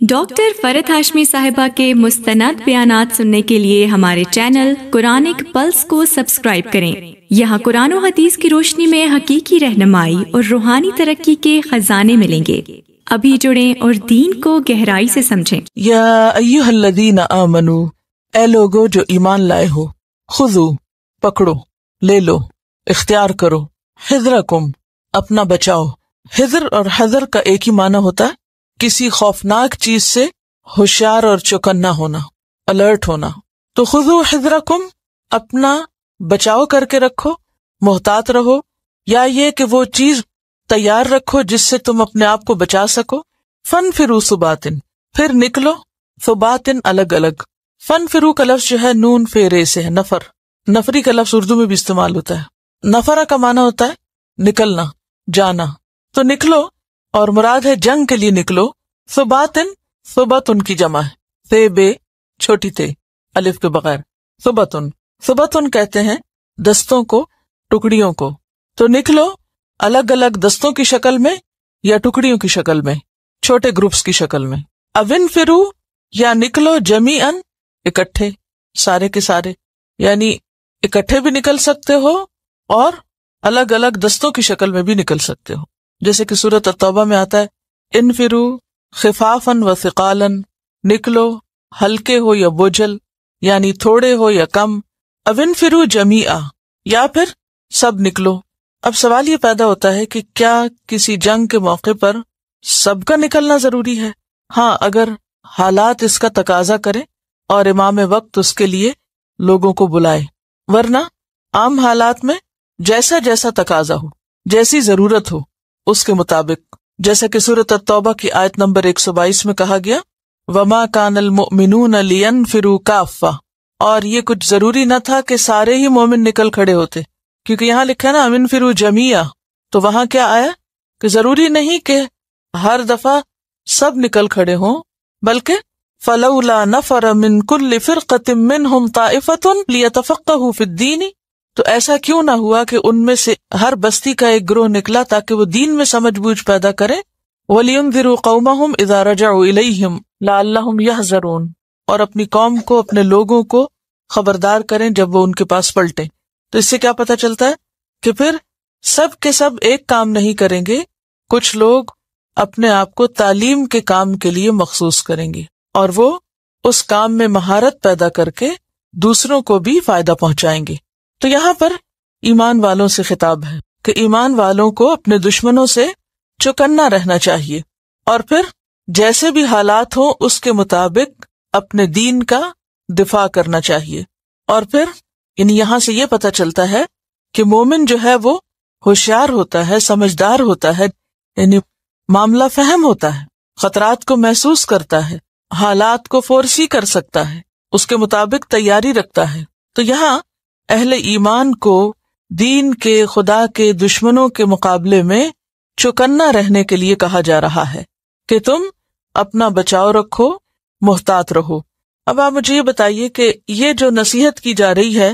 Doctor فرحت ہاشمی صاحبہ کے مستند بیانات سننے کے لیے ہمارے چینل قرآنک پلس کو سبسکرائب کریں۔ یہاں قرآن و حدیث کی روشنی میں حقیقی رہنمائی اور روحانی ترقی کے خزانے ملیں گے۔ ابھی جڑیں اور دین کو گہرائی سے سمجھیں۔ یا ایھا الذین آمنو، اے لوگو جو ایمان لائے ہو، خذو، پکڑو، لے لو، اختیار کرو، حذرکم، اپنا بچاؤ۔ حذر اور حذر کا ایک ہی معنی ہوتا ہے کسی خوفناک چیز سے ہوشیار اور چوکنا ہونا، الرٹ ہونا۔ تو خذو حذرکم، اپنا بچاؤ کر کے رکھو، محتاط رہو، یا یہ کہ وہ چیز تیار رکھو جس سے تم اپنے آپ کو بچا سکو۔ فنفروا ثباتن، پھر نکلو، ثباتن الگ الگ۔ فنفروا کا لفظ جو ہے نون فیرے سے ہے، نفر، نفری کا لفظ اردو میں بھی استعمال ہوتا ہے۔ نفرہ کا معنی ہوتا ہے نکلنا، جانا۔ تو نکلو، اور مراد ہے جنگ کے لیے نکلو۔ ثباتن، ثبتن کی جمع ہے، تے بے چھوٹی تے الف کے بغیر، ثبتن۔ ثبتن کہتے ہیں دستوں کو، ٹکڑیوں کو۔ تو نکلو الگ الگ دستوں کی شکل میں یا ٹکڑیوں کی شکل میں، چھوٹے گروپس کی شکل میں۔ اوانفروا، یا نکلو جمیعاً، اکٹھے، سارے کے سارے، یعنی اکٹھے بھی نکل سکتے ہو اور الگ الگ دستوں کی شکل میں بھی نکل سکتے ہو، جیسے کہ سورۃ التوبہ میں آتا ہے انفروا خفافا وثقالا، نکلو ہلکے ہو یا بوجھل، یعنی تھوڑے ہو یا کم۔ اب انفروا جمیعا، یا پھر سب نکلو۔ اب سوال یہ پیدا ہوتا ہے کہ کیا کسی جنگ کے موقع پر سب کا نکلنا ضروری ہے؟ ہاں، اگر حالات اس کا تقاضا کریں اور امام وقت اس کے لیے لوگوں کو بلائے، ورنہ عام حالات میں جیسا جیسا تقاضا ہو، جیسی ضرورت ہو اس کے مطابق، جیسا کہ سورۃ التوبہ کی آیت نمبر 122 میں کہا گیا وَمَا كَانَ الْمُؤْمِنُونَ لِيَنْفِرُوا كَافَّةً، اور یہ کچھ ضروری نہ تھا کہ سارے ہی مومن نکل کھڑے ہوتے، کیونکہ یہاں لکھا ہے نا انفروا جمیعا، تو وہاں کیا آیا کہ ضروری نہیں کہ ہر دفعہ سب نکل کھڑے ہوں، بلکہ فَلَوْلَا نَفَرَ مِن كُلِّ فِرْقَةٍ مِّنْهُمْ طَائِفَةٌ لِيَتَفَقَّهُوا فِي الدِّينِ، تو ایسا کیوں نہ ہوا کہ ان میں سے ہر بستی کا ایک گروہ نکلا تاکہ وہ دین میں سمجھ بوجھ پیدا کرے۔ وَلِيُنذِرُوا قَوْمَهُمْ إِذَا رَجَعُوا إِلَيْهِمْ لَعَلَّهُمْ يَحْذَرُونَ، اور اپنی قوم کو، اپنے لوگوں کو خبردار کریں جب وہ ان کے پاس پلٹیں۔ تو اس سے کیا پتہ چلتا ہے کہ پھر سب کے سب ایک کام نہیں کریں گے، کچھ لوگ اپنے آپ کو تعلیم کے کام کے لیے مخصوص کریں گے، اور وہ اس کام میں مہارت پیدا کر کے دوسروں کو بھی فائدہ پہنچائیں گے۔ تو یہاں پر ایمان والوں سے خطاب ہے کہ ایمان والوں کو اپنے دشمنوں سے چوکنا رہنا چاہیے، اور پھر جیسے بھی حالات ہوں اس کے مطابق اپنے دین کا دفاع کرنا چاہیے۔ اور پھر یعنی یہاں سے یہ پتہ چلتا ہے کہ مومن جو ہے وہ ہوشیار ہوتا ہے، سمجھدار ہوتا ہے، یعنی معاملہ فہم ہوتا ہے، خطرات کو محسوس کرتا ہے، حالات کو فورسی کر سکتا ہے، اس کے مطابق تیاری رکھتا ہے۔ تو یہاں اہل ایمان کو دین کے، خدا کے دشمنوں کے مقابلے میں چوکنا رہنے کے لیے کہا جا رہا ہے کہ تم اپنا بچاؤ رکھو، محتاط رہو۔ اب آپ مجھے یہ بتائیے کہ یہ جو نصیحت کی جا رہی ہے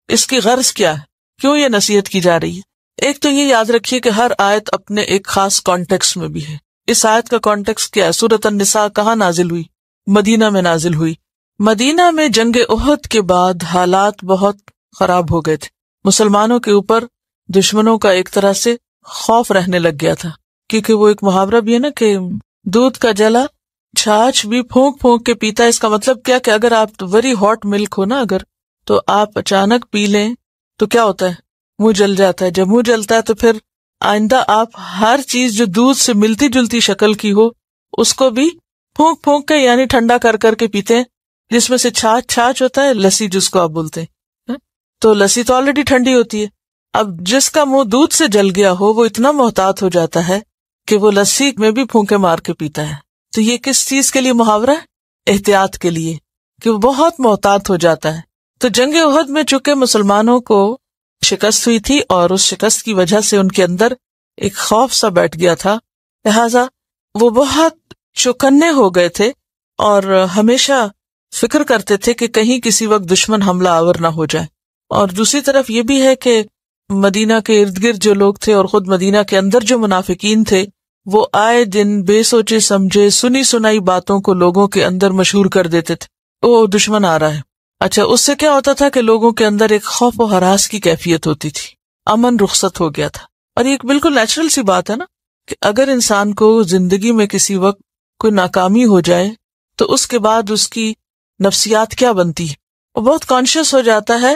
اس کی غرض کیا ہے؟ کیوں یہ نصیحت کی جا رہی ہے؟ ایک تو یہ یاد رکھیے کہ ہر آیت اپنے ایک خاص کانٹیکسٹ میں بھی ہے۔ اس آیت کا کانٹیکسٹ کیا ہے؟ سورۃ النساء کہاں نازل ہوئی؟ مدینہ میں نازل ہوئی۔ مدینہ میں جنگ احد کے بعد حالات بہت خراب ہو گئے تھے، مسلمانوں کے اوپر دشمنوں کا ایک طرح سے خوف رہنے لگ گیا تھا، کیونکہ وہ ایک محاورہ بھی ہے نا کہ دودھ کا جلا چھاچھ بھی پھونک پھونک کے پیتا ہے۔ اس کا مطلب کیا کہ اگر آپ ویری ہاٹ ملک ہو نا، اگر تو آپ اچانک پی لیں تو کیا ہوتا ہے؟ منہ جل جاتا ہے۔ جب منہ جلتا ہے تو پھر آئندہ آپ ہر چیز جو دودھ سے ملتی جلتی شکل کی ہو اس کو بھی پھونک پھونک کے یعنی ٹھنڈا کر کر کے پیتے ہیں، جس میں سے چھاچھ ہوتا ہے، لسی جس کو آپ بولتے ہیں۔ تو لسی تو آلریڈی ٹھنڈی ہوتی ہے، اب جس کا منہ دودھ سے جل گیا ہو وہ اتنا محتاط ہو جاتا ہے کہ وہ لسی میں بھی پھونکے مار کے پیتا ہے۔ تو یہ کس چیز کے لیے محاورہ ہے؟ احتیاط کے لیے، کہ وہ بہت محتاط ہو جاتا ہے۔ تو جنگ احد میں چونکہ مسلمانوں کو شکست ہوئی تھی اور اس شکست کی وجہ سے ان کے اندر ایک خوف سا بیٹھ گیا تھا، لہذا وہ بہت چوکنے ہو گئے تھے اور ہمیشہ فکر کرتے تھے کہ کہیں کسی وقت دشمن حملہ آور نہ ہو جائے۔ اور دوسری طرف یہ بھی ہے کہ مدینہ کے ارد گرد جو لوگ تھے اور خود مدینہ کے اندر جو منافقین تھے وہ آئے دن بے سوچے سمجھے سنی سنائی باتوں کو لوگوں کے اندر مشہور کر دیتے تھے. او دشمن آ رہا ہے. اچھا اس سے کیا ہوتا تھا کہ لوگوں کے اندر ایک خوف و ہراس کی کیفیت ہوتی تھی, امن رخصت ہو گیا تھا. اور یہ ایک بالکل نیچرل سی بات ہے نا کہ اگر انسان کو زندگی میں کسی وقت کوئی ناکامی ہو جائے تو اس کے بعد اس کی نفسیات کیا بنتی ہے, وہ بہت کانشیس ہو جاتا ہے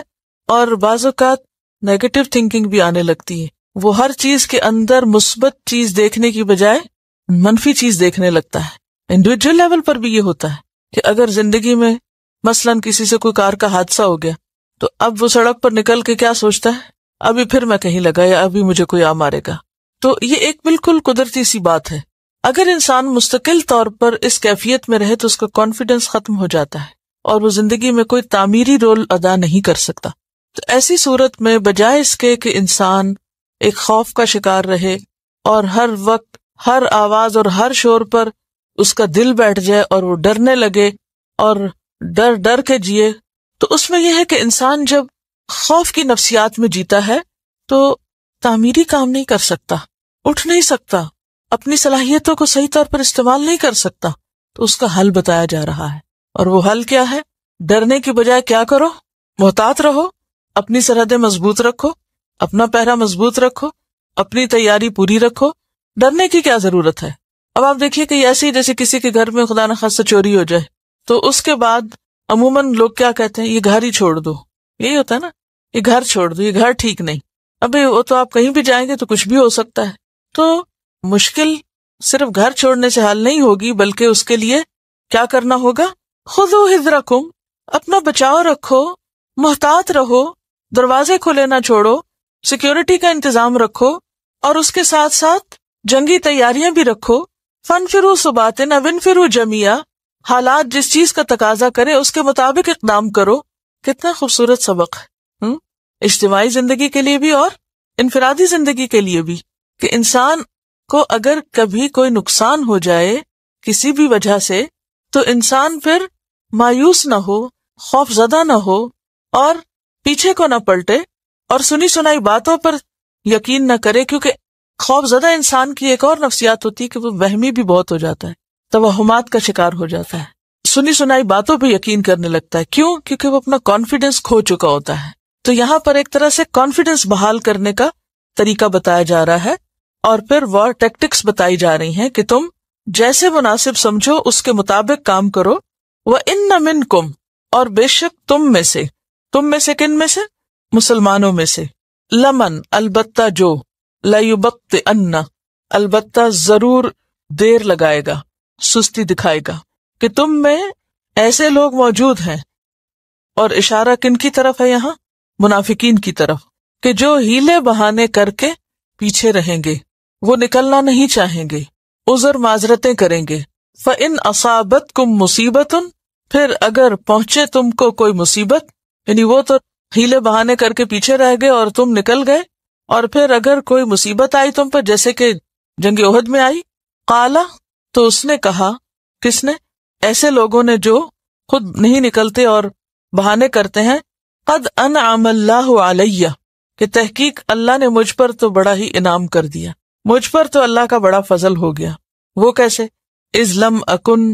اور بعض اوقات نیگیٹو تھنکنگ بھی آنے لگتی ہے. وہ ہر چیز کے اندر مثبت چیز دیکھنے کی بجائے منفی چیز دیکھنے لگتا ہے. انڈیویجول لیول پر بھی یہ ہوتا ہے کہ اگر زندگی میں مثلاً کسی سے کوئی کار کا حادثہ ہو گیا تو اب وہ سڑک پر نکل کے کیا سوچتا ہے, ابھی پھر میں کہیں لگا یا ابھی مجھے کوئی آ مارے گا. تو یہ ایک بالکل قدرتی سی بات ہے. اگر انسان مستقل طور پر اس کیفیت میں رہے تو اس کا کانفیڈنس ختم ہو جاتا ہے اور وہ زندگی میں کوئی تعمیری رول ادا نہیں کر سکتا. تو ایسی صورت میں بجائے اس کے کہ انسان ایک خوف کا شکار رہے اور ہر وقت ہر آواز اور ہر شور پر اس کا دل بیٹھ جائے اور وہ ڈرنے لگے اور ڈر ڈر کے جیے, تو اس میں یہ ہے کہ انسان جب خوف کی نفسیات میں جیتا ہے تو تعمیری کام نہیں کر سکتا, اٹھ نہیں سکتا, اپنی صلاحیتوں کو صحیح طور پر استعمال نہیں کر سکتا. تو اس کا حل بتایا جا رہا ہے, اور وہ حل کیا ہے؟ ڈرنے کی بجائے کیا کرو؟ محتاط رہو, اپنی سرحدیں مضبوط رکھو, اپنا پہرا مضبوط رکھو, اپنی تیاری پوری رکھو. ڈرنے کی کیا ضرورت ہے؟ اب آپ دیکھیے کہ ایسے ہی جیسے کسی کے گھر میں خدا نخواستہ چوری ہو جائے تو اس کے بعد عموماً لوگ کیا کہتے ہیں, یہ گھر ہی چھوڑ دو. یہی ہوتا ہے نا, یہ گھر چھوڑ دو, یہ گھر ٹھیک نہیں. ابھی وہ تو آپ کہیں بھی جائیں گے تو کچھ بھی ہو سکتا ہے. تو مشکل صرف گھر چھوڑنے سے حل نہیں ہوگی, بلکہ اس کے لیے کیا کرنا ہوگا؟ خذوا حذرکم, اپنا بچاؤ رکھو, محتاط رہو, دروازے کھلے نہ چھوڑو, سیکیورٹی کا انتظام رکھو, اور اس کے ساتھ ساتھ جنگی تیاریاں بھی رکھو. فانفروا ثباتن او انفروا جمیعا, حالات جس چیز کا تقاضا کرے اس کے مطابق اقدام کرو. کتنا خوبصورت سبق ہے اجتماعی زندگی کے لیے بھی اور انفرادی زندگی کے لیے بھی, کہ انسان کو اگر کبھی کوئی نقصان ہو جائے کسی بھی وجہ سے تو انسان پھر مایوس نہ ہو, خوف زدہ نہ ہو اور پیچھے کو نہ پلٹے اور سنی سنائی باتوں پر یقین نہ کرے, کیونکہ خوف زدہ انسان کی ایک اور نفسیات ہوتی ہے کہ وہ وہمی بھی بہت ہو جاتا ہے, توہمات کا شکار ہو جاتا ہے, سنی سنائی باتوں پہ یقین کرنے لگتا ہے. کیوں؟ کیونکہ وہ اپنا کانفیڈنس کھو چکا ہوتا ہے. تو یہاں پر ایک طرح سے کانفیڈنس بحال کرنے کا طریقہ بتایا جا رہا ہے, اور پھر وار ٹیکٹکس بتائی جا رہی ہیں کہ تم جیسے مناسب سمجھو اس کے مطابق کام کرو. وَإِنَّ مِنْكُمْ, اور بے شک تم میں سے کن میں سے؟ مسلمانوں میں سے. لمن, البتہ جو, لَيُبَطِّئَنَّ, البتہ ضرور دیر لگائے گا, سستی دکھائے گا, کہ تم میں ایسے لوگ موجود ہیں. اور اشارہ کن کی طرف ہے یہاں؟ منافقین کی طرف, کہ جو ہیلے بہانے کر کے پیچھے رہیں گے, وہ نکلنا نہیں چاہیں گے, عذر معذرتیں کریں گے. فَإِنْ أَصَابَتْكُمْ مُصِيبَةٌ, پھر اگر پہنچے تم کو کوئی مصیبت, یعنی وہ تو ہیلے بہانے کر کے پیچھے رہ گئے اور تم نکل گئے, اور پھر اگر کوئی مصیبت آئی تم پر جیسے کہ جنگ احد میں آئی, قالا, تو اس نے کہا, کس نے؟ ایسے لوگوں نے جو خود نہیں نکلتے اور بہانے کرتے ہیں, قد انعم اللہ علیہ, کہ تحقیق اللہ نے مجھ پر تو بڑا ہی انعام کر دیا, مجھ پر تو اللہ کا بڑا فضل ہو گیا. وہ کیسے؟ اذ لم اکن,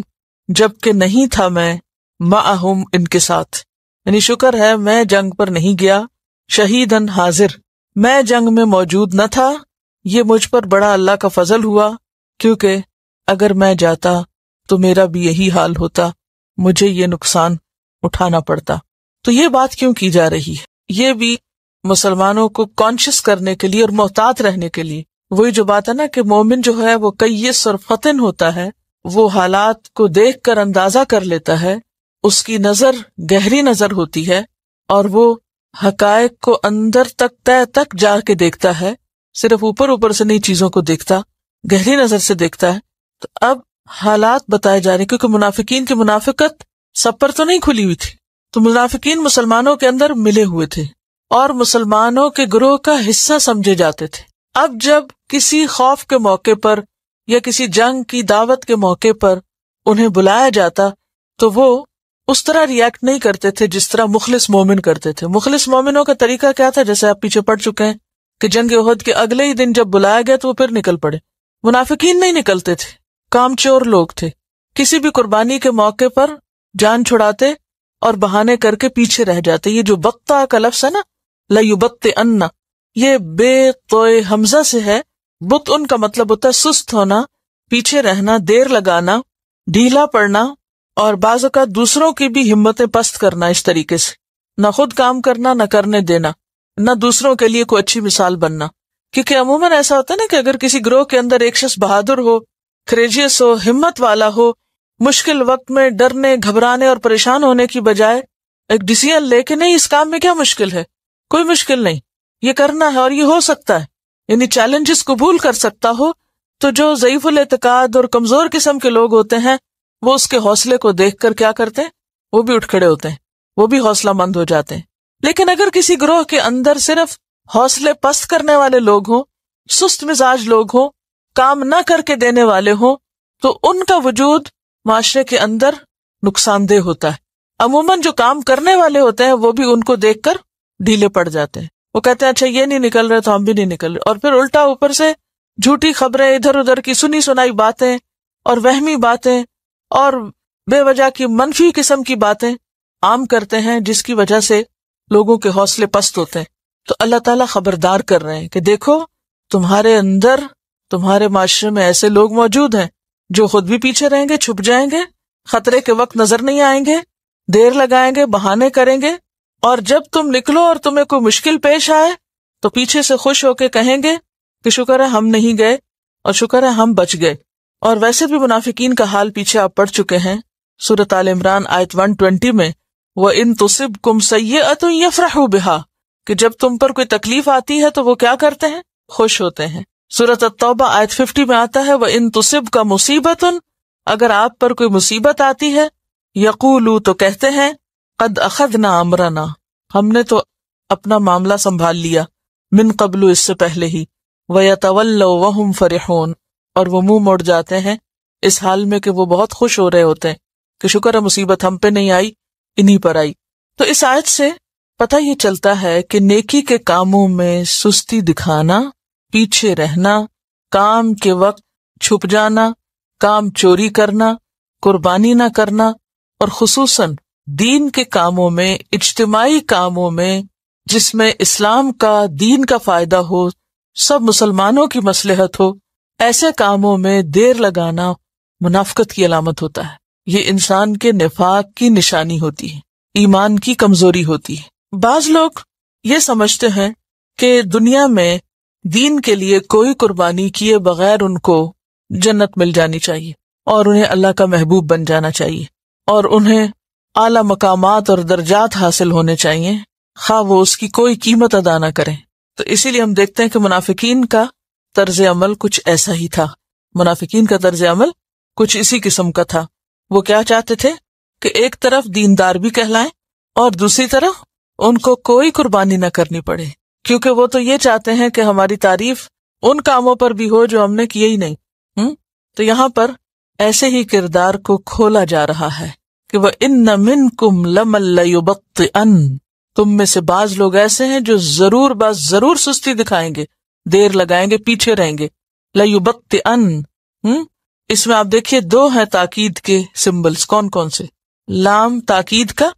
جب کہ نہیں تھا میں, معہم, ان کے ساتھ, یعنی شکر ہے میں جنگ پر نہیں گیا, شہیدن, حاضر, میں جنگ میں موجود نہ تھا, یہ مجھ پر بڑا اللہ کا فضل ہوا, کیونکہ اگر میں جاتا تو میرا بھی یہی حال ہوتا, مجھے یہ نقصان اٹھانا پڑتا. تو یہ بات کیوں کی جا رہی ہے؟ یہ بھی مسلمانوں کو کانشیس کرنے کے لیے اور محتاط رہنے کے لیے. وہی جو بات ہے نا کہ مومن جو ہے وہ کیس اور فطن ہوتا ہے, وہ حالات کو دیکھ کر اندازہ کر لیتا ہے, اس کی نظر گہری نظر ہوتی ہے, اور وہ حقائق کو اندر تک تہ تک جا کے دیکھتا ہے, صرف اوپر اوپر سے نہیں چیزوں کو دیکھتا, گہری نظر سے دیکھتا ہے. تو اب حالات بتائے جا رہے ہیں, کیونکہ منافقین کی منافقت سب پر تو نہیں کھلی ہوئی تھی, تو منافقین مسلمانوں کے اندر ملے ہوئے تھے اور مسلمانوں کے گروہ کا حصہ سمجھے جاتے تھے. اب جب کسی خوف کے موقع پر یا کسی جنگ کی دعوت کے موقع پر انہیں بلایا جاتا تو وہ اس طرح ریاکٹ نہیں کرتے تھے جس طرح مخلص مومن کرتے تھے. مخلص مومنوں کا طریقہ کیا تھا؟ جیسے آپ پیچھے پڑ چکے ہیں کہ جنگ احد کے اگلے ہی دن جب بلایا گیا تو وہ پھر نکل پڑے, منافقین نہیں نکلتے تھے، کام چور لوگ تھے، کسی بھی قربانی کے موقع پر جان چھڑاتے اور بہانے کر کے پیچھے رہ جاتے. یہ جو بطا کا لفظ ہے نا، لَيُبَطِّئَنَّ، یہ بے توئے حمزہ سے ہے. بط ان کا مطلب ہوتا ہے سست ہونا، پیچھے رہنا، دیر لگانا، ڈھیلا پڑنا، اور بعض اوقات دوسروں کی بھی ہمتیں پست کرنا. اس طریقے سے نہ خود کام کرنا، نہ کرنے دینا، نہ دوسروں کے لیے کوئی اچھی مثال بننا. کیونکہ عموماً ایسا ہوتا ہے نا کہ اگر کسی گروہ کے اندر ایک شخص بہادر ہو، کریجیس ہو، ہمت والا ہو، مشکل وقت میں ڈرنے، گھبرانے اور پریشان ہونے کی بجائے ایک ڈیسیژن لے کے نہیں، اس کام میں کیا مشکل ہے، کوئی مشکل نہیں، یہ کرنا ہے اور یہ ہو سکتا ہے، یعنی چیلنجز قبول کر سکتا ہو، تو جو ضعیف الاعتقاد اور کمزور قسم کے لوگ ہوتے ہیں وہ اس کے حوصلے کو دیکھ کر کیا کرتے ہیں، وہ بھی اٹھ کھڑے ہوتے ہیں، وہ بھی حوصلہ مند ہو جاتے ہیں. لیکن اگر کسی گروہ کے اندر صرف حوصلے پست کرنے والے لوگ ہوں، سست مزاج لوگ ہوں، کام نہ کر کے دینے والے ہوں، تو ان کا وجود معاشرے کے اندر نقصان دہ ہوتا ہے. عموماً جو کام کرنے والے ہوتے ہیں وہ بھی ان کو دیکھ کر ڈھیلے پڑ جاتے ہیں. وہ کہتے ہیں اچھا یہ نہیں نکل رہے تو ہم بھی نہیں نکل رہے، اور پھر الٹا اوپر سے جھوٹی خبریں، ادھر ادھر کی سنی سنائی باتیں اور وہمی باتیں اور بے وجہ کی منفی قسم کی باتیں عام کرتے ہیں، جس کی وجہ سے لوگوں کے حوصلے پست ہوتے ہیں. تو اللہ تعالیٰ خبردار کر رہے ہیں کہ دیکھو تمہارے اندر، تمہارے معاشرے میں ایسے لوگ موجود ہیں جو خود بھی پیچھے رہیں گے، چھپ جائیں گے، خطرے کے وقت نظر نہیں آئیں گے، دیر لگائیں گے، بہانے کریں گے، اور جب تم نکلو اور تمہیں کوئی مشکل پیش آئے تو پیچھے سے خوش ہو کے کہیں گے کہ شکر ہے ہم نہیں گئے اور شکر ہے ہم بچ گئے. اور ویسے بھی منافقین کا حال پیچھے آپ پڑھ چکے ہیں سورۃ آل عمران آیت 120 میں، وَإِن تُصِبْكُمْ سَيِّئَةٌ يَفْرَحُوا بِهَا، کہ جب تم پر کوئی تکلیف آتی ہے تو وہ کیا کرتے ہیں، خوش ہوتے ہیں. سورۃ التوبہ آیت 50 میں آتا ہے وَإِن تُصِبْكَ مُصِیبَةٌ، اگر آپ پر کوئی مصیبت آتی ہے، یقولوا، تو کہتے ہیں، قد اخذنا امرنا، ہم نے تو اپنا معاملہ سنبھال لیا، من قبل، اس سے پہلے ہی، وَيَتَوَلَّوْا وَهُمْ فَرِحُونَ، اور وہ منہ موڑ جاتے ہیں اس حال میں کہ وہ بہت خوش ہو رہے ہوتے ہیں کہ شکر ہے مصیبت ہم پہ نہیں آئی، انہی پر آئی. تو اس آیت سے پتہ یہ چلتا ہے کہ نیکی کے کاموں میں سستی دکھانا، پیچھے رہنا، کام کے وقت چھپ جانا، کام چوری کرنا، قربانی نہ کرنا، اور خصوصاً دین کے کاموں میں، اجتماعی کاموں میں جس میں اسلام کا، دین کا فائدہ ہو، سب مسلمانوں کی مصلحت ہو، ایسے کاموں میں دیر لگانا منافقت کی علامت ہوتا ہے. یہ انسان کے نفاق کی نشانی ہوتی ہے، ایمان کی کمزوری ہوتی ہے. بعض لوگ یہ سمجھتے ہیں کہ دنیا میں دین کے لیے کوئی قربانی کیے بغیر ان کو جنت مل جانی چاہیے اور انہیں اللہ کا محبوب بن جانا چاہیے اور انہیں اعلی مقامات اور درجات حاصل ہونے چاہیے، خواہ وہ اس کی کوئی قیمت ادا نہ کریں. تو اسی لیے ہم دیکھتے ہیں کہ منافقین کا طرز عمل کچھ ایسا ہی تھا. منافقین کا طرز عمل کچھ اسی قسم کا تھا. وہ کیا چاہتے تھے کہ ایک طرف دیندار بھی کہلائیں اور دوسری طرف ان کو کوئی قربانی نہ کرنی پڑے، کیونکہ وہ تو یہ چاہتے ہیں کہ ہماری تعریف ان کاموں پر بھی ہو جو ہم نے کیے ہی نہیں. تو یہاں پر ایسے ہی کردار کو کھولا جا رہا ہے کہ وَإِنَّ مِنْكُمْ لَمَن لَّيُبَطِّئَنَّ، تم میں سے بعض لوگ ایسے ہیں جو ضرور سستی دکھائیں گے، دیر لگائیں گے، پیچھے رہیں گے. لَّيُبَطِّئَنَّ، اس میں آپ دیکھیے دو ہیں تاکید کے سمبلز. کون کون سے؟ لام تاکید کا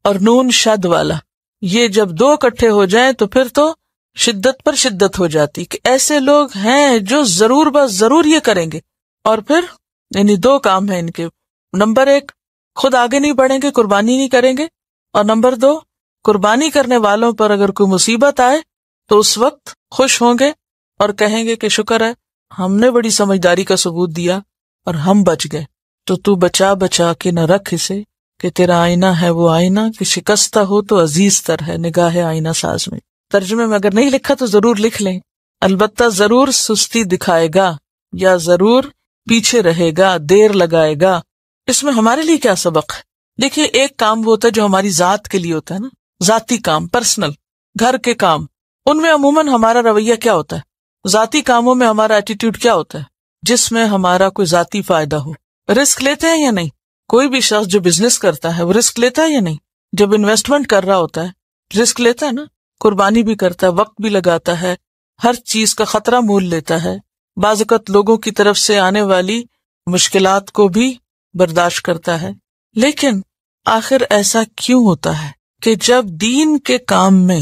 اور نون شد والا. یہ جب دو اکٹھے ہو جائیں تو پھر تو شدت پر شدت ہو جاتی کہ ایسے لوگ ہیں جو ضرور یہ کریں گے. اور پھر یعنی دو کام ہیں ان کے. نمبر ایک، خود آگے نہیں بڑھیں گے، قربانی نہیں کریں گے، اور نمبر دو، قربانی کرنے والوں پر اگر کوئی مصیبت آئے تو اس وقت خوش ہوں گے اور کہیں گے کہ شکر ہے ہم نے بڑی سمجھداری کا ثبوت دیا اور ہم بچ گئے. تو بچا کے نہ رکھ اسے کہ تیرا آئینہ ہے وہ آئینہ کہ شکستہ ہو تو عزیز تر ہے نگاہ آئینہ ساز میں. ترجمے میں اگر نہیں لکھا تو ضرور لکھ لیں. البتہ ضرور سستی دکھائے گا یا ضرور پیچھے رہے گا، دیر لگائے گا. اس میں ہمارے لیے کیا سبق ہے؟ دیکھیے ایک کام وہ ہوتا ہے جو ہماری ذات کے لیے ہوتا ہے نا، ذاتی کام، پرسنل، گھر کے کام، ان میں عموماً ہمارا رویہ کیا ہوتا ہے؟ ذاتی کاموں میں ہمارا ایٹیٹیوڈ کیا ہوتا ہے؟ جس میں ہمارا کوئی ذاتی فائدہ ہو. رسک لیتے ہیں یا نہیں؟ کوئی بھی شخص جو بزنس کرتا ہے وہ رسک لیتا ہے یا نہیں؟ جب انویسٹمنٹ کر رہا ہوتا ہے رسک لیتا ہے نا، قربانی بھی کرتا ہے، وقت بھی لگاتا ہے، ہر چیز کا خطرہ مول لیتا ہے. بعض اوقات لوگوں کی طرف سے آنے والی مشکلات کو بھی برداشت کرتا ہے. لیکن آخر ایسا کیوں ہوتا ہے کہ جب دین کے کام میں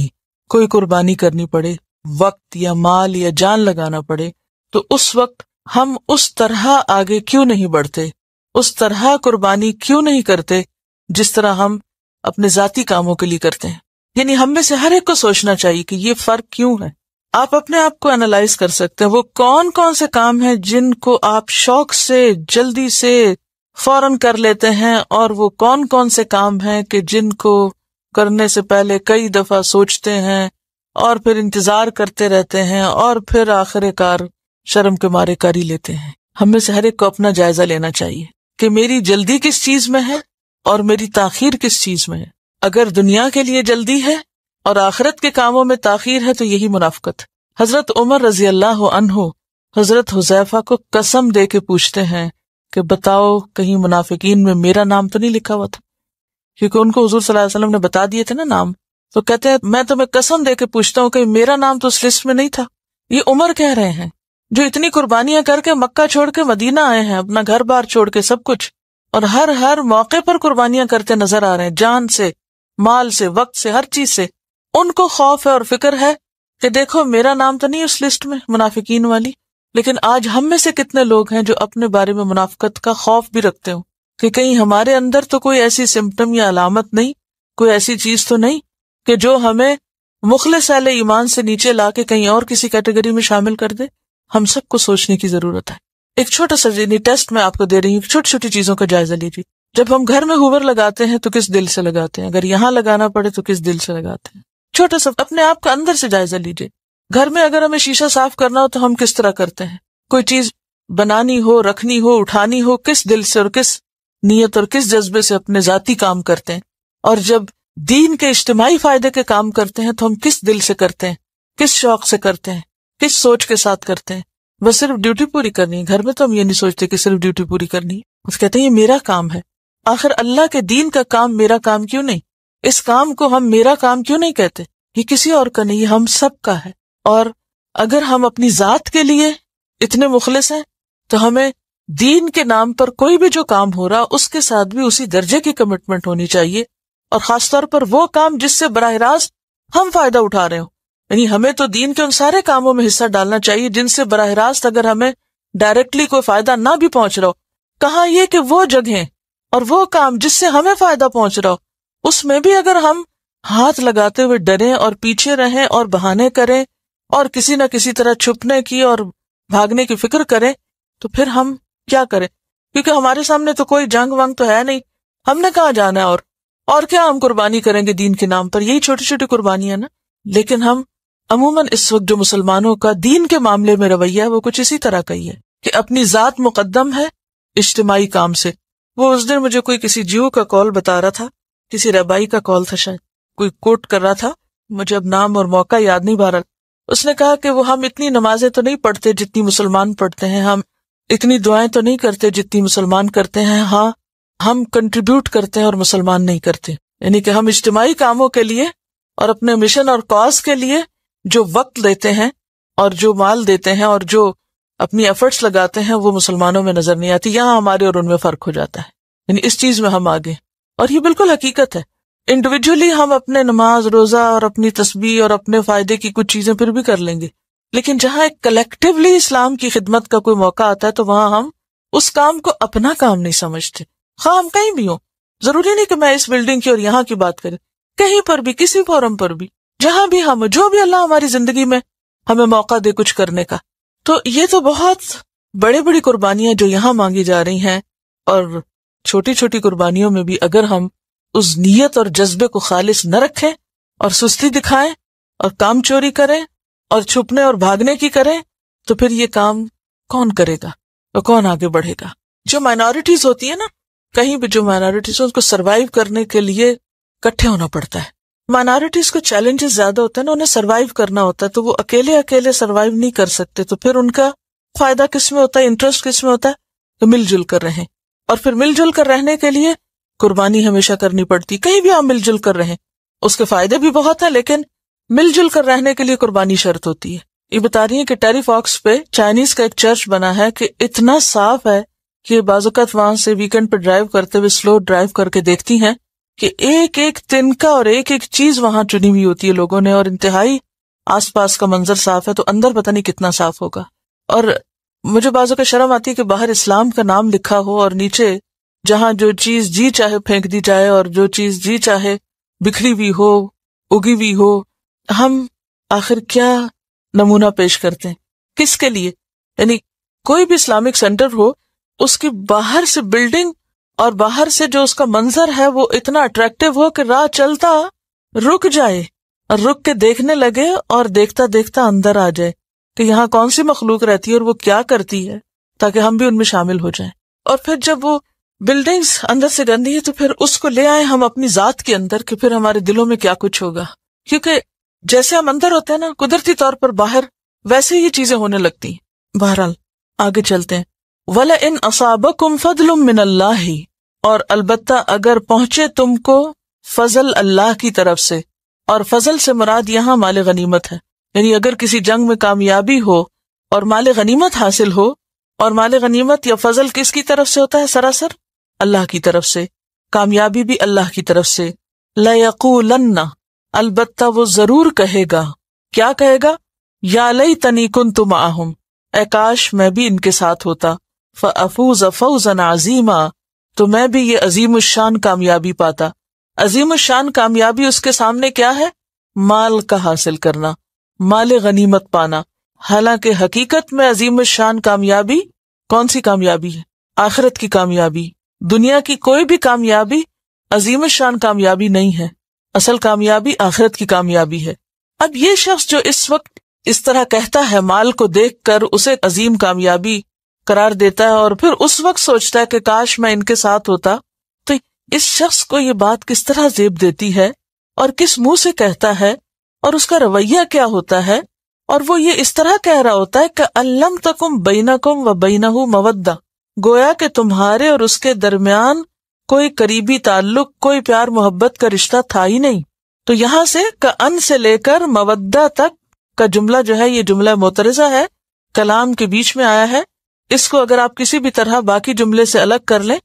کوئی قربانی کرنی پڑے، وقت یا مال یا جان لگانا پڑے، تو اس وقت ہم اس طرح آگے کیوں نہیں بڑھتے، اس طرح قربانی کیوں نہیں کرتے جس طرح ہم اپنے ذاتی کاموں کے لیے کرتے ہیں؟ یعنی ہم میں سے ہر ایک کو سوچنا چاہیے کہ یہ فرق کیوں ہے. آپ اپنے آپ کو انالائز کر سکتے ہیں. وہ کون کون سے کام ہیں جن کو آپ شوق سے جلدی سے فوراً کر لیتے ہیں، اور وہ کون کون سے کام ہیں کہ جن کو کرنے سے پہلے کئی دفعہ سوچتے ہیں اور پھر انتظار کرتے رہتے ہیں اور پھر آخر کار شرم کے مارے کر ہی لیتے ہیں. ہم میں سے ہر ایک کو اپنا جائزہ لینا چاہیے کہ میری جلدی کس چیز میں ہے اور میری تاخیر کس چیز میں ہے. اگر دنیا کے لیے جلدی ہے اور آخرت کے کاموں میں تاخیر ہے تو یہی منافقت. حضرت عمر رضی اللہ عنہ حضرت حذیفہ کو قسم دے کے پوچھتے ہیں کہ بتاؤ کہیں منافقین میں میرا نام تو نہیں لکھا ہوا تھا، کیونکہ ان کو حضور صلی اللہ علیہ وسلم نے بتا دیے تھے نا نام. تو کہتے ہیں میں تمہیں قسم دے کے پوچھتا ہوں کہ میرا نام تو اس لسٹ میں نہیں تھا. یہ عمر کہہ رہے ہیں جو اتنی قربانیاں کر کے مکہ چھوڑ کے مدینہ آئے ہیں، اپنا گھر بار چھوڑ کے سب کچھ، اور ہر موقع پر قربانیاں کرتے نظر آ رہے ہیں، جان سے، مال سے، وقت سے، ہر چیز سے. ان کو خوف ہے اور فکر ہے کہ دیکھو میرا نام تو نہیں اس لسٹ میں منافقین والی. لیکن آج ہم میں سے کتنے لوگ ہیں جو اپنے بارے میں منافقت کا خوف بھی رکھتے ہوں کہ کہیں ہمارے اندر تو کوئی ایسی سمپٹم یا علامت نہیں، کوئی ایسی چیز تو نہیں کہ جو ہمیں مخلص اہل ایمان سے نیچے لا کے کہیں اور کسی کیٹیگری میں شامل کر دے. ہم سب کو سوچنے کی ضرورت ہے. ایک چھوٹا سا ٹیسٹ میں آپ کو دے رہی ہوں، چھوٹی چھوٹی چیزوں کا جائزہ لیجیے. جب ہم گھر میں ہوور لگاتے ہیں تو کس دل سے لگاتے ہیں؟ اگر یہاں لگانا پڑے تو کس دل سے لگاتے ہیں؟ چھوٹا سا اپنے آپ کا اندر سے جائزہ لیجیے. گھر میں اگر ہمیں شیشہ صاف کرنا ہو تو ہم کس طرح کرتے ہیں؟ کوئی چیز بنانی ہو، رکھنی ہو، اٹھانی ہو، کس دل سے اور کس نیت اور کس جذبے سے اپنے ذاتی کام کرتے ہیں؟ اور جب دین کے اجتماعی فائدے کے کام کرتے ہیں تو ہم کس دل سے کرتے ہیں، کس شوق سے کرتے ہیں، کس سوچ کے ساتھ کرتے ہیں؟ بس صرف ڈیوٹی پوری کرنی ہے. گھر میں تو ہم یہ نہیں سوچتے کہ صرف ڈیوٹی پوری کرنی ہے، بس کہتے ہیں یہ میرا کام ہے. آخر اللہ کے دین کا کام میرا کام کیوں نہیں؟ اس کام کو ہم میرا کام کیوں نہیں کہتے؟ یہ کسی اور کا نہیں، یہ ہم سب کا ہے. اور اگر ہم اپنی ذات کے لیے اتنے مخلص ہیں تو ہمیں دین کے نام پر کوئی بھی جو کام ہو رہا اس کے ساتھ بھی اسی درجے کی کمٹمنٹ ہونی چاہیے. اور خاص طور پر وہ کام جس سے براہ راست ہم فائدہ اٹھا رہے ہوں. یعنی ہمیں تو دین کے ان سارے کاموں میں حصہ ڈالنا چاہیے جن سے براہ راست اگر ہمیں ڈائریکٹلی کوئی فائدہ نہ بھی پہنچ رہا ہو. کہاں یہ کہ وہ جگہیں اور وہ کام جس سے ہمیں فائدہ پہنچ رہا ہو اس میں بھی اگر ہم ہاتھ لگاتے ہوئے ڈریں اور پیچھے رہیں اور بہانے کریں اور کسی نہ کسی طرح چھپنے کی اور بھاگنے کی فکر کریں تو پھر ہم کیا کریں؟ کیونکہ ہمارے سامنے تو کوئی جنگ ونگ تو ہے نہیں، ہم نے کہاں جانا ہے اور کیا ہم قربانی کریں گے دین کے نام پر؟ یہی چھوٹی چھوٹی قربانیاں نا. لیکن ہم عموماً اس وقت جو مسلمانوں کا دین کے معاملے میں رویہ ہے وہ کچھ اسی طرح کا ہی ہے کہ اپنی ذات مقدم ہے اجتماعی کام سے. وہ اس دن مجھے کوئی کسی جیو کا کال بتا رہا تھا، کسی ربائی کا کال تھا، شاید کوئی کوٹ کر رہا تھا، مجھے اب نام اور موقع یاد نہیں بہرحال. اس نے کہا کہ وہ ہم اتنی نمازیں تو نہیں پڑھتے جتنی مسلمان پڑھتے ہیں، ہم اتنی دعائیں تو نہیں کرتے جتنی مسلمان کرتے ہیں، ہاں ہم کنٹریبیوٹ کرتے ہیں اور مسلمان نہیں کرتے. یعنی کہ ہم اجتماعی کاموں کے لیے اور اپنے مشن اور کاز کے لیے جو وقت دیتے ہیں اور جو مال دیتے ہیں اور جو اپنی ایفرٹس لگاتے ہیں وہ مسلمانوں میں نظر نہیں آتی. یہاں ہمارے اور ان میں فرق ہو جاتا ہے. یعنی اس چیز میں ہم آگے، اور یہ بالکل حقیقت ہے. انڈیویجولی ہم اپنے نماز، روزہ اور اپنی تسبیح اور اپنے فائدے کی کچھ چیزیں پھر بھی کر لیں گے، لیکن جہاں ایک کلیکٹیولی اسلام کی خدمت کا کوئی موقع آتا ہے تو وہاں ہم اس کام کو اپنا کام نہیں سمجھتے. خواہ ہم کہیں بھی ہوں، ضروری نہیں کہ میں اس بلڈنگ کی اور یہاں کی بات کریں، کہیں پر بھی، کسی فورم پر بھی، جہاں بھی ہم، جو بھی اللہ ہماری زندگی میں ہمیں موقع دے کچھ کرنے کا. تو یہ تو بہت بڑی قربانیاں جو یہاں مانگی جا رہی ہیں، اور چھوٹی چھوٹی قربانیوں میں بھی اگر ہم اس نیت اور جذبے کو خالص نہ رکھیں اور سستی دکھائیں اور کام چوری کریں اور چھپنے اور بھاگنے کی کریں تو پھر یہ کام کون کرے گا اور کون آگے بڑھے گا؟ جو مائنورٹیز ہوتی ہیں نا، کہیں بھی جو مائنورٹیز ان کو سروائیو کرنے کے لیے اکٹھے ہونا پڑتا ہے. مائنورٹیز کو چیلنجز زیادہ ہوتے ہیں نا، انہیں سروائیو کرنا ہوتا ہے، تو وہ اکیلے سروائیو نہیں کر سکتے. تو پھر ان کا فائدہ کس میں ہوتا ہے، انٹرسٹ کس میں ہوتا ہے کہ مل جل کر رہیں. اور پھر مل جل کر رہنے کے لیے قربانی ہمیشہ کرنی پڑتی. کہیں بھی آپ مل جل کر رہیں، اس کے فائدے بھی بہت ہیں، لیکن مل جل کر رہنے کے لیے قربانی شرط ہوتی ہے. یہ بتا رہی ہیں کہ ٹیری فاکس پہ چائنیز کا ایک چرچ بنا ہے کہ اتنا صاف ہے کہ بعض اوقات وہاں سے ویکینڈ پہ ڈرائیو کرتے ہوئے سلو ڈرائیو کر کے دیکھتی ہیں کہ ایک ایک تنکا اور ایک ایک چیز وہاں چنی ہوئی ہوتی ہے لوگوں نے، اور انتہائی آس پاس کا منظر صاف ہے، تو اندر پتہ نہیں کتنا صاف ہوگا۔ اور مجھے بعضوں کا شرم آتی ہے کہ باہر اسلام کا نام لکھا ہو اور نیچے جہاں جو چیز جی چاہے پھینک دی جائے اور جو چیز جی چاہے بکھری ہوئی ہو، اگی ہوئی ہو، ہم آخر کیا نمونہ پیش کرتے ہیں، کس کے لیے؟ یعنی کوئی بھی اسلامک سینٹر ہو، اس کی باہر سے بلڈنگ اور باہر سے جو اس کا منظر ہے وہ اتنا اٹریکٹیو ہو کہ راہ چلتا رک جائے اور رک کے دیکھنے لگے اور دیکھتا دیکھتا اندر آ جائے کہ یہاں کون سی مخلوق رہتی ہے اور وہ کیا کرتی ہے، تاکہ ہم بھی ان میں شامل ہو جائیں۔ اور پھر جب وہ بلڈنگز اندر سے گندی ہے تو پھر اس کو لے آئیں ہم اپنی ذات کے اندر کہ پھر ہمارے دلوں میں کیا کچھ ہوگا، کیونکہ جیسے ہم اندر ہوتے ہیں نا قدرتی طور پر باہر ویسے ہی چیزیں ہونے لگتی ہیں۔ بہرحال آگے چلتے ہیں۔ وَلَئِنْ أَصَابَكُمْ فَضْلٌ مِّنَ اللَّهِ، اور البتہ اگر پہنچے تم کو فضل اللہ کی طرف سے، اور فضل سے مراد یہاں مال غنیمت ہے، یعنی اگر کسی جنگ میں کامیابی ہو اور مال غنیمت حاصل ہو، اور مال غنیمت یا فضل کس کی طرف سے ہوتا ہے؟ سراسر اللہ کی طرف سے، کامیابی بھی اللہ کی طرف سے۔ لَيَقُولَنَّ، البتہ وہ ضرور کہے گا، کیا کہے گا؟ یا لیتنی کنت معہم، اے کاش میں بھی ان کے ساتھ ہوتا، فافوز فوزا عظیما، تو میں بھی یہ عظیم الشان کامیابی پاتا۔ عظیم الشان کامیابی اس کے سامنے کیا ہے؟ مال کا حاصل کرنا، مال غنیمت پانا۔ حالانکہ حقیقت میں عظیم الشان کامیابی کون سی کامیابی ہے؟ آخرت کی کامیابی۔ دنیا کی کوئی بھی کامیابی عظیم الشان کامیابی نہیں ہے، اصل کامیابی آخرت کی کامیابی ہے۔ اب یہ شخص جو اس وقت اس طرح کہتا ہے، مال کو دیکھ کر اسے عظیم کامیابی قرار دیتا ہے، اور پھر اس وقت سوچتا ہے کہ کاش میں ان کے ساتھ ہوتا، تو اس شخص کو یہ بات کس طرح زیب دیتی ہے اور کس منہ سے کہتا ہے اور اس کا رویہ کیا ہوتا ہے؟ اور وہ یہ اس طرح کہہ رہا ہوتا ہے کہ الم تکم بینکم و بینہ مودہ، گویا کہ تمہارے اور اس کے درمیان کوئی قریبی تعلق، کوئی پیار محبت کا رشتہ تھا ہی نہیں۔ تو یہاں سے کأن سے لے کر مودہ تک کا جملہ جو ہے یہ جملہ معترضہ ہے، کلام کے بیچ میں آیا ہے۔ اس کو اگر آپ کسی بھی طرح باقی جملے سے الگ کر لیں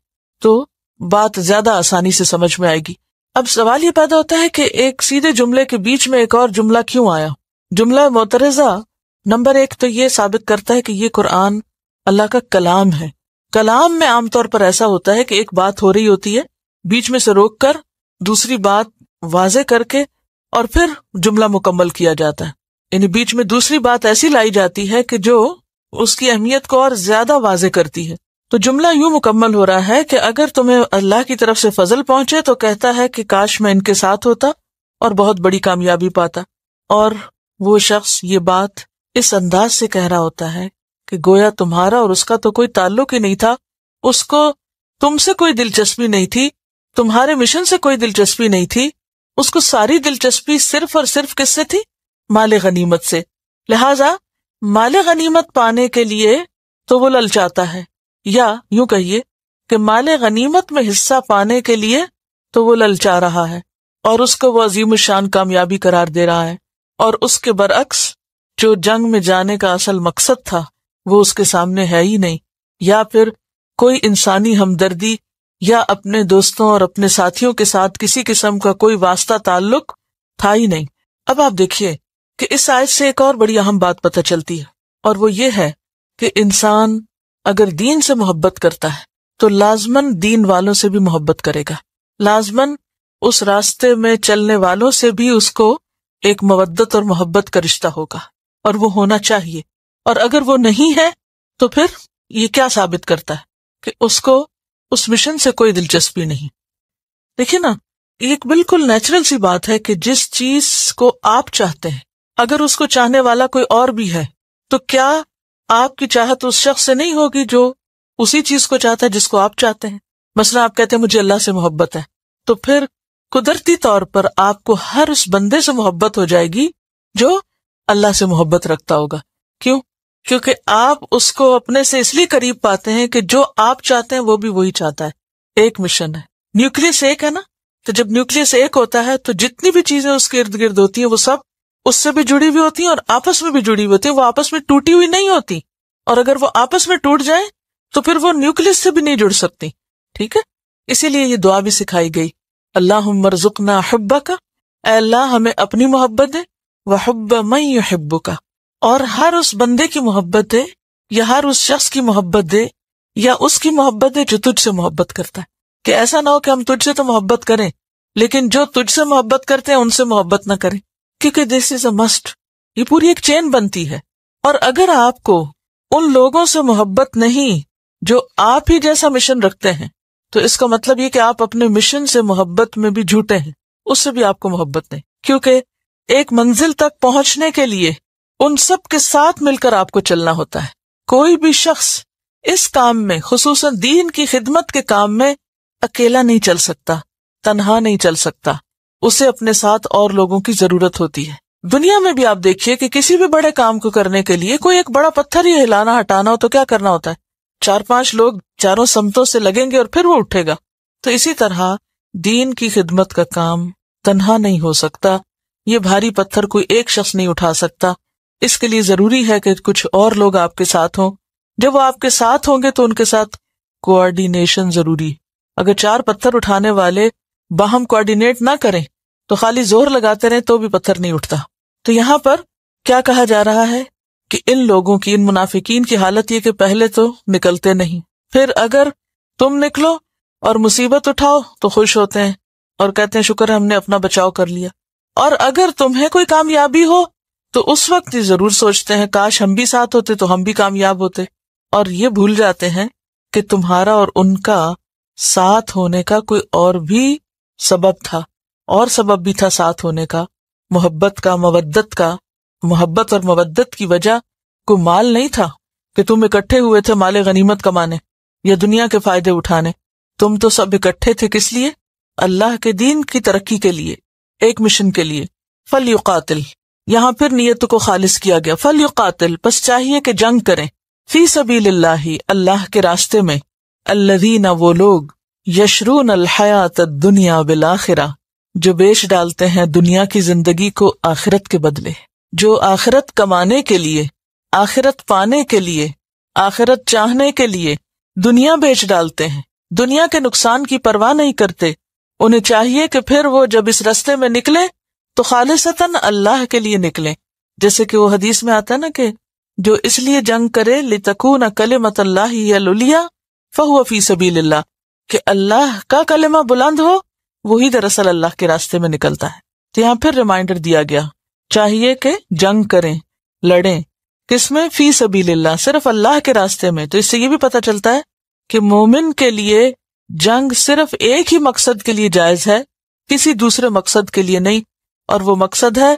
تو بات زیادہ آسانی سے سمجھ میں آئے گی۔ اب سوال یہ پیدا ہوتا ہے کہ ایک سیدھے جملے کے بیچ میں ایک اور جملہ کیوں آیا؟ جملہ معترضہ نمبر 1 تو یہ ثابت کرتا ہے کہ یہ قرآن اللہ کا کلام ہے۔ کلام میں عام طور پر ایسا ہوتا ہے کہ ایک بات ہو رہی ہوتی ہے، بیچ میں سے روک کر دوسری بات واضح کر کے اور پھر جملہ مکمل کیا جاتا ہے، یعنی بیچ میں دوسری بات ایسی لائی جاتی ہے کہ جو اس کی اہمیت کو اور زیادہ واضح کرتی ہے۔ تو جملہ یوں مکمل ہو رہا ہے کہ اگر تمہیں اللہ کی طرف سے فضل پہنچے تو کہتا ہے کہ کاش میں ان کے ساتھ ہوتا اور بہت بڑی کامیابی پاتا، اور وہ شخص یہ بات اس انداز سے کہہ رہا ہوتا ہے کہ گویا تمہارا اور اس کا تو کوئی تعلق ہی نہیں تھا، اس کو تم سے کوئی دلچسپی نہیں تھی، تمہارے مشن سے کوئی دلچسپی نہیں تھی، اس کو ساری دلچسپی صرف اور صرف کس سے تھی؟ مال غنیمت سے۔ لہذا مال غنیمت پانے کے لیے تو وہ للچاتا ہے، یا یوں کہیے کہ مال غنیمت میں حصہ پانے کے لیے تو وہ للچا رہا ہے اور اس کو وہ عظیم الشان کامیابی قرار دے رہا ہے، اور اس کے برعکس جو جنگ میں جانے کا اصل مقصد تھا وہ اس کے سامنے ہے ہی نہیں، یا پھر کوئی انسانی ہمدردی یا اپنے دوستوں اور اپنے ساتھیوں کے ساتھ کسی قسم کا کوئی واسطہ تعلق تھا ہی نہیں۔ اب آپ دیکھیے کہ اس آیت سے ایک اور بڑی اہم بات پتہ چلتی ہے، اور وہ یہ ہے کہ انسان اگر دین سے محبت کرتا ہے تو لازماً دین والوں سے بھی محبت کرے گا، لازماً اس راستے میں چلنے والوں سے بھی اس کو ایک مودت اور محبت کا رشتہ ہوگا، اور وہ ہونا چاہیے۔ اور اگر وہ نہیں ہے تو پھر یہ کیا ثابت کرتا ہے کہ اس کو اس مشن سے کوئی دلچسپی نہیں۔ دیکھیں نا، یہ ایک بالکل نیچرل سی بات ہے کہ جس چیز کو آپ چاہتے ہیں اگر اس کو چاہنے والا کوئی اور بھی ہے تو کیا آپ کی چاہت اس شخص سے نہیں ہوگی جو اسی چیز کو چاہتا ہے جس کو آپ چاہتے ہیں؟ مثلا آپ کہتے ہیں مجھے اللہ سے محبت ہے، تو پھر قدرتی طور پر آپ کو ہر اس بندے سے محبت ہو جائے گی جو اللہ سے محبت رکھتا ہوگا۔ کیوں؟ کیونکہ آپ اس کو اپنے سے اس لیے قریب پاتے ہیں کہ جو آپ چاہتے ہیں وہ بھی وہی چاہتا ہے۔ ایک مشن ہے، نیوکلیس ایک ہے نا، تو جب نیوکلیس ایک ہوتا ہے تو جتنی بھی چیزیں اس کے ارد گرد ہوتی ہیں وہ سب اس سے بھی جڑی ہوئی ہوتی ہیں اور آپس میں بھی جڑی ہوئی ہوتی ہیں، وہ آپس میں ٹوٹی ہوئی نہیں ہوتی، اور اگر وہ آپس میں ٹوٹ جائیں تو پھر وہ نیوکلس سے بھی نہیں جڑ سکتی. ٹھیک ہے، اسی لیے یہ دعا بھی سکھائی گئی، اللہم ارزقنا حبک، اے اللہ ہمیں اپنی محبت دے، وحب من یحبک، اور ہر اس بندے کی محبت دے یا ہر اس شخص کی محبت دے یا اس کی محبت دے جو تجھ سے محبت کرتا ہے. کہ ایسا نہ ہو کہ ہم تجھ سے تو محبت کریں لیکن جو تجھ سے محبت کرتے ہیں ان سے محبت نہ کریں، کیونکہ دس از اے مسٹ، یہ پوری ایک چین بنتی ہے. اور اگر آپ کو ان لوگوں سے محبت نہیں جو آپ ہی جیسا مشن رکھتے ہیں تو اس کا مطلب یہ کہ آپ اپنے مشن سے محبت میں بھی جھوٹے ہیں، اس سے بھی آپ کو محبت نہیں. کیونکہ ایک منزل تک پہنچنے کے لیے ان سب کے ساتھ مل کر آپ کو چلنا ہوتا ہے. کوئی بھی شخص اس کام میں، خصوصاً دین کی خدمت کے کام میں، اکیلا نہیں چل سکتا، تنہا نہیں چل سکتا، اسے اپنے ساتھ اور لوگوں کی ضرورت ہوتی ہے. دنیا میں بھی آپ دیکھیے کہ کسی بھی بڑے کام کو کرنے کے لیے کوئی ایک بڑا پتھر ہی ہلانا ہٹانا ہو تو کیا کرنا ہوتا ہے؟ 4-5 لوگ چاروں سمتوں سے لگیں گے اور پھر وہ اٹھے گا. تو اسی طرح دین کی خدمت کا کام تنہا نہیں ہو سکتا، یہ بھاری پتھر کوئی ایک شخص نہیں اٹھا سکتا. اس کے لیے ضروری ہے کہ کچھ اور لوگ آپ کے ساتھ ہوں. جب وہ آپ کے ساتھ ہوں گے تو ان کے ساتھ کوآرڈینیشن ضروری. اگر 4 پتھر اٹھانے والے باہم کوآرڈینیٹ نہ کریں تو خالی زور لگاتے رہیں تو بھی پتھر نہیں اٹھتا. تو یہاں پر کیا کہا جا رہا ہے کہ ان لوگوں کی، ان منافقین کی حالت یہ کہ پہلے تو نکلتے نہیں، پھر اگر تم نکلو اور مصیبت اٹھاؤ تو خوش ہوتے ہیں اور کہتے ہیں شکر ہے ہم نے اپنا بچاؤ کر لیا، اور اگر تمہیں کوئی کامیابی ہو تو اس وقت یہ ضرور سوچتے ہیں کاش ہم بھی ساتھ ہوتے تو ہم بھی کامیاب ہوتے، اور یہ بھول جاتے ہیں کہ تمہارا اور ان کا ساتھ ہونے کا کوئی اور بھی سبب تھا، اور سبب بھی تھا ساتھ ہونے کا، محبت کا، مودت کا. محبت اور مودت کی وجہ کوئی مال نہیں تھا کہ تم اکٹھے ہوئے تھے مال غنیمت کمانے یا دنیا کے فائدے اٹھانے. تم تو سب اکٹھے تھے کس لیے؟ اللہ کے دین کی ترقی کے لیے، ایک مشن کے لیے. فَلْيُقَاتِلْ، یہاں پھر نیت کو خالص کیا گیا. فَلْيُقَاتِلْ، بس چاہیے کہ جنگ کریں، فی سبیل اللہ، اللہ کے راستے میں، الذین، وہ لوگ، یشرون الحیات الدنیا بالآخرہ، جو بیچ ڈالتے ہیں دنیا کی زندگی کو آخرت کے بدلے، جو آخرت کمانے کے لیے، آخرت پانے کے لیے، آخرت چاہنے کے لیے دنیا بیچ ڈالتے ہیں، دنیا کے نقصان کی پرواہ نہیں کرتے. انہیں چاہیے کہ پھر وہ جب اس راستے میں نکلیں تو خالصتاً اللہ کے لیے نکلیں. جیسے کہ وہ حدیث میں آتا ہے نا کہ جو اس لیے جنگ کرے لِتَكُونَ كَلِمَةُ اللَّهِ هِيَ الْعُلْيَا فَهُوَ فِي سَبِيلِ اللَّهِ، کہ اللہ کا کلمہ بلند ہو، وہی دراصل اللہ کے راستے میں نکلتا ہے. تو یہاں پھر ریمائنڈر دیا گیا، چاہیے کہ جنگ کریں، لڑیں، کس میں؟ فی سبیل اللہ، صرف اللہ کے راستے میں. تو اس سے یہ بھی پتہ چلتا ہے کہ مومن کے لیے جنگ صرف ایک ہی مقصد کے لیے جائز ہے، کسی دوسرے مقصد کے لیے نہیں، اور وہ مقصد ہے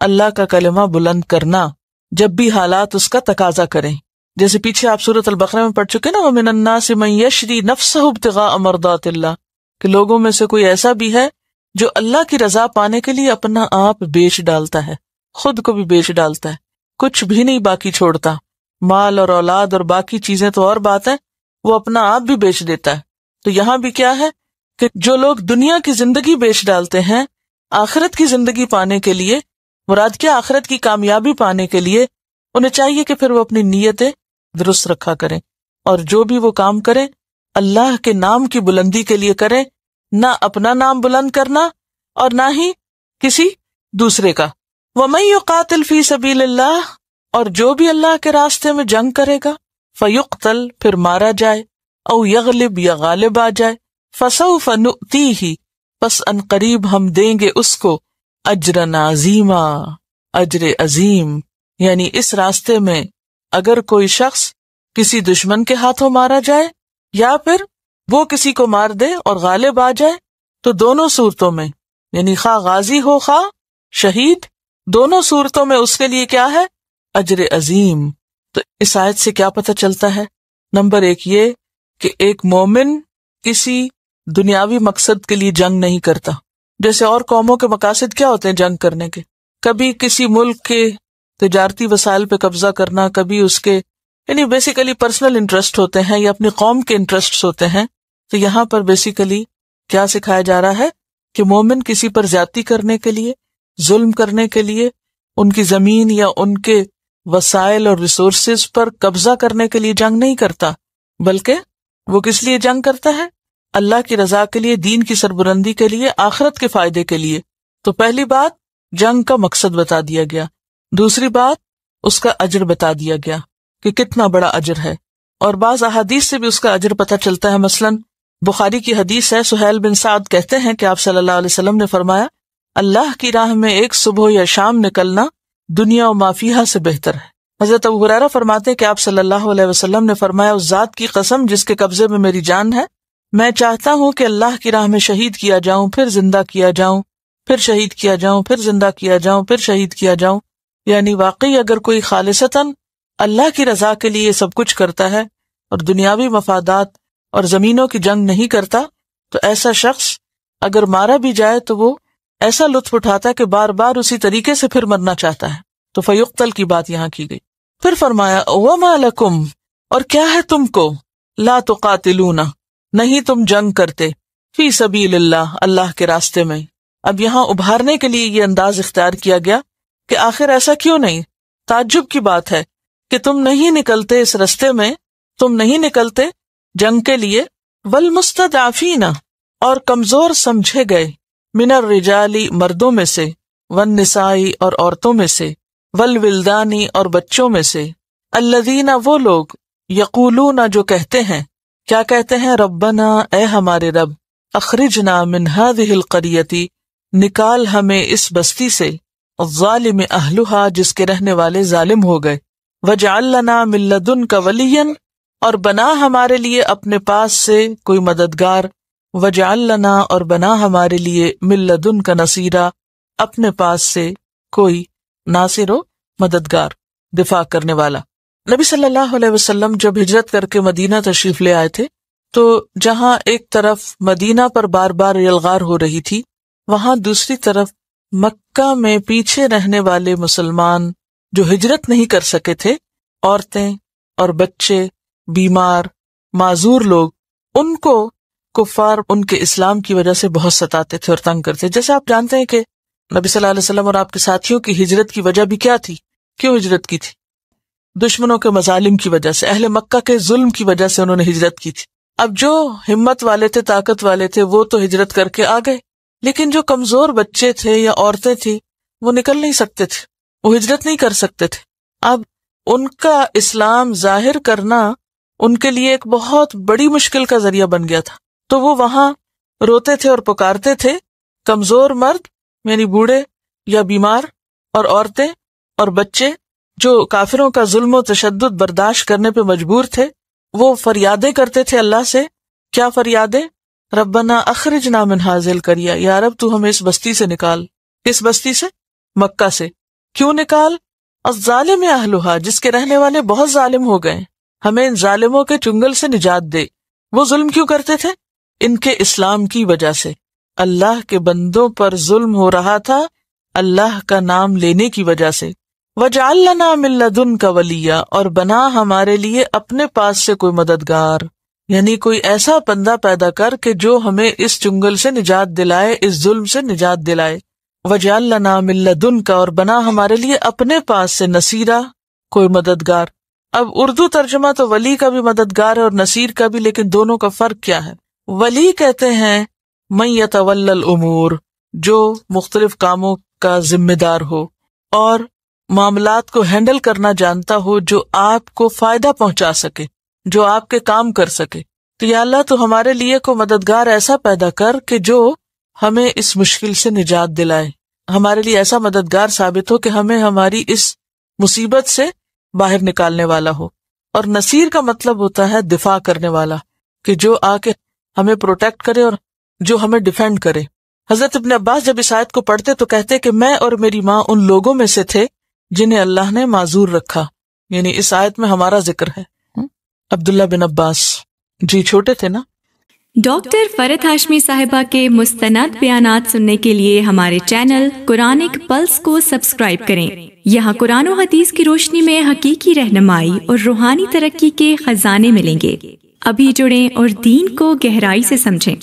اللہ کا کلمہ بلند کرنا جب بھی حالات اس کا تقاضا کریں. جیسے پیچھے آپ سورۃ البقرہ میں پڑھ چکے نا، وَمِنَ النَّاسِ مَن يَشْرِي نَفْسَهُ ابْتِغَاءَ مَرْضَاتِ اللَّهِ، کہ لوگوں میں سے کوئی ایسا بھی ہے جو اللہ کی رضا پانے کے لیے اپنا آپ بیچ ڈالتا ہے، خود کو بھی بیچ ڈالتا ہے، کچھ بھی نہیں باقی چھوڑتا، مال اور اولاد اور باقی چیزیں تو اور بات ہے، وہ اپنا آپ بھی بیچ دیتا ہے. تو یہاں بھی کیا ہے کہ جو لوگ دنیا کی زندگی بیچ ڈالتے ہیں آخرت کی زندگی پانے کے لیے، مراد کیا؟ آخرت کی کامیابی پانے کے لیے، انہیں چاہیے کہ پھر وہ اپنی نیتیں درست رکھا کریں، اور جو بھی وہ کام کریں اللہ کے نام کی بلندی کے لیے کریں، نہ اپنا نام بلند کرنا اور نہ ہی کسی دوسرے کا. وَمَن يُقَاتِلْ فِي سَبِيلِ اللَّهِ، اور جو بھی اللہ کے راستے میں جنگ کرے گا، فَيُقْتَلْ، پھر مارا جائے، او یغلب، یا غالب آ جائے، فَسَوْفَ نُؤْتِیہِ، پس ان قریب ہم دیں گے اس کو، اجرًا عظیما، اجر عظیم. یعنی اس راستے میں اگر کوئی شخص کسی دشمن کے ہاتھوں مارا جائے یا پھر وہ کسی کو مار دے اور غالب آ جائے تو دونوں صورتوں میں، یعنی خواہ غازی ہو خواہ شہید، دونوں صورتوں میں اس کے لیے کیا ہے؟ اجر عظیم. تو اس آیت سے کیا پتہ چلتا ہے؟ نمبر 1 یہ کہ ایک مومن کسی دنیاوی مقصد کے لیے جنگ نہیں کرتا. جیسے اور قوموں کے مقاصد کیا ہوتے ہیں جنگ کرنے کے؟ کبھی کسی ملک کے تجارتی وسائل پہ قبضہ کرنا، کبھی اس کے یعنی بیسیکلی پرسنل انٹرسٹ ہوتے ہیں یا اپنی قوم کے انٹرسٹ ہوتے ہیں. تو یہاں پر بیسیکلی کیا سکھایا جا رہا ہے کہ مومن کسی پر زیادتی کرنے کے لیے، ظلم کرنے کے لیے ان کی زمین یا ان کے وسائل اور ریسورسز پر قبضہ کرنے کے لیے جنگ نہیں کرتا، بلکہ وہ کس لیے جنگ کرتا ہے؟ اللہ کی رضا کے لیے، دین کی سربلندی کے لیے، آخرت کے فائدے کے لیے۔ تو پہلی بات جنگ کا مقصد بتا دیا گیا، دوسری بات اس کا اجر بتا دیا گیا کہ کتنا بڑا اجر ہے، اور بعض احادیث سے بھی اس کا اجر پتہ چلتا ہے۔ مثلاً بخاری کی حدیث ہے، سہیل بن سعد کہتے ہیں کہ آپ صلی اللہ علیہ وسلم نے فرمایا، اللہ کی راہ میں ایک صبح یا شام نکلنا دنیا و ما فیہا سے بہتر ہے۔ حضرت ابو ہریرہ فرماتے ہیں کہ آپ صلی اللہ علیہ وسلم نے فرمایا، اس ذات کی قسم جس کے قبضے میں میری جان ہے، میں چاہتا ہوں کہ اللہ کی راہ میں شہید کیا جاؤں، پھر زندہ کیا جاؤں، پھر شہید کیا جاؤں، پھر زندہ کیا جاؤں، پھر شہید کیا جاؤں۔ یعنی واقعی اگر کوئی خالصتاً اللہ کی رضا کے لیے سب کچھ کرتا ہے اور دنیاوی مفادات اور زمینوں کی جنگ نہیں کرتا، تو ایسا شخص اگر مارا بھی جائے تو وہ ایسا لطف اٹھاتا ہے کہ بار بار اسی طریقے سے پھر مرنا چاہتا ہے۔ تو فیقتل کی بات یہاں کی گئی۔ پھر فرمایا، وَمَا لَكُمْ، اور کیا ہے تم کو، لا تقاتلون، نہیں تم جنگ کرتے، فی سبیل اللہ، اللہ کے راستے میں۔ اب یہاں ابھارنے کے لیے یہ انداز اختیار کیا گیا کہ آخر ایسا کیوں نہیں؟ تعجب کی بات ہے کہ تم نہیں نکلتے اس راستے میں، تم نہیں نکلتے جنگ کے لیے۔ والمستضعفین، اور کمزور سمجھے گئے، من الرجال، مردوں میں سے، والنساء، اور عورتوں میں سے، والولدان، اور بچوں میں سے، الذین، وہ لوگ، یقولون، جو کہتے ہیں، کیا کہتے ہیں؟ ربنا، اے ہمارے رب، اخرجنا من هذه القریۃ، نکال ہمیں اس بستی سے، الظالم اہلھا، جس کے رہنے والے ظالم ہو گئے، واجعل لنا من لدنک ولیا، اور بنا ہمارے لیے اپنے پاس سے کوئی مددگار، واجعل لنا، اور بنا ہمارے لیے من لدنک نصیرا، اپنے پاس سے کوئی ناصر و مددگار، دفاع کرنے والا۔ نبی صلی اللہ علیہ وسلم جب ہجرت کر کے مدینہ تشریف لے آئے تھے تو جہاں ایک طرف مدینہ پر بار بار یلغار ہو رہی تھی، وہاں دوسری طرف مکہ میں پیچھے رہنے والے مسلمان جو ہجرت نہیں کر سکے تھے، عورتیں اور بچے، بیمار، معذور لوگ، ان کو کفار ان کے اسلام کی وجہ سے بہت ستاتے تھے اور تنگ کرتے۔ جیسے آپ جانتے ہیں کہ نبی صلی اللہ علیہ وسلم اور آپ کے ساتھیوں کی ہجرت کی وجہ بھی کیا تھی؟ کیوں ہجرت کی تھی؟ دشمنوں کے مظالم کی وجہ سے، اہل مکہ کے ظلم کی وجہ سے انہوں نے ہجرت کی تھی۔ اب جو ہمت والے تھے، طاقت والے تھے، وہ تو ہجرت کر کے آ گئے، لیکن جو کمزور بچے تھے یا عورتیں تھیں، وہ نکل نہیں سکتے تھے، وہ ہجرت نہیں کر سکتے تھے۔ اب ان کا اسلام ظاہر کرنا ان کے لیے ایک بہت بڑی مشکل کا ذریعہ بن گیا تھا، تو وہ وہاں روتے تھے اور پکارتے تھے۔ کمزور مرد یعنی بوڑھے یا بیمار، اور عورتیں اور بچے جو کافروں کا ظلم و تشدد برداشت کرنے پہ مجبور تھے، وہ فریادیں کرتے تھے اللہ سے۔ کیا فریادیں؟ ربنا اخرجنا من هذه القریہ، یا رب تو ہمیں اس بستی سے نکال۔ کس بستی سے؟ مکہ سے۔ کیوں نکال؟ الظالم اہلھا، جس کے رہنے والے بہت ظالم ہو گئے، ہمیں ان ظالموں کے چنگل سے نجات دے۔ وہ ظلم کیوں کرتے تھے؟ ان کے اسلام کی وجہ سے، اللہ کے بندوں پر ظلم ہو رہا تھا اللہ کا نام لینے کی وجہ سے۔ وَجَعَلْ لَنَا مِن لَدُنْكَ وَلِيًّا، اور بنا ہمارے لیے اپنے پاس سے کوئی مددگار، یعنی کوئی ایسا بندہ پیدا کر کہ جو ہمیں اس چنگل سے نجات دلائے، اس ظلم سے نجات دلائے۔ وَجَعَلْ لَنَا مِن لَدُنْكَ، اور بنا ہمارے لیے اپنے پاس سے نصیرا، کوئی مددگار۔ اب اردو ترجمہ تو ولی کا بھی مددگار ہے اور نصیر کا بھی، لیکن دونوں کا فرق کیا ہے؟ ولی کہتے ہیں من یتولی الامور، جو مختلف کاموں کا ذمہ دار ہو اور معاملات کو ہینڈل کرنا جانتا ہو، جو آپ کو فائدہ پہنچا سکے، جو آپ کے کام کر سکے۔ تو یا اللہ تو ہمارے لیے کو مددگار ایسا پیدا کر کہ جو ہمیں اس مشکل سے نجات دلائے، ہمارے لیے ایسا مددگار ثابت ہو کہ ہمیں ہماری اس مصیبت سے باہر نکالنے والا ہو۔ اور نصیر کا مطلب ہوتا ہے دفاع کرنے والا، کہ جو آ کے ہمیں پروٹیکٹ کرے اور جو ہمیں ڈیفینڈ کرے۔ حضرت ابن عباس جب اس آیت کو پڑھتے تو کہتے کہ میں اور میری ماں ان لوگوں میں سے تھے جنہیں اللہ نے معذور رکھا، یعنی اس آیت میں ہمارا ذکر ہے۔ عبداللہ بن عباس جی چھوٹے تھے نا۔ ڈاکٹر فرحت ہاشمی صاحبہ کے مستند بیانات سننے کے لیے ہمارے چینل قرآنک پلس کو سبسکرائب کریں۔ یہاں قرآن و حدیث کی روشنی میں حقیقی رہنمائی اور روحانی ترقی کے خزانے ملیں گے۔ ابھی جڑیں اور دین کو گہرائی سے سمجھیں۔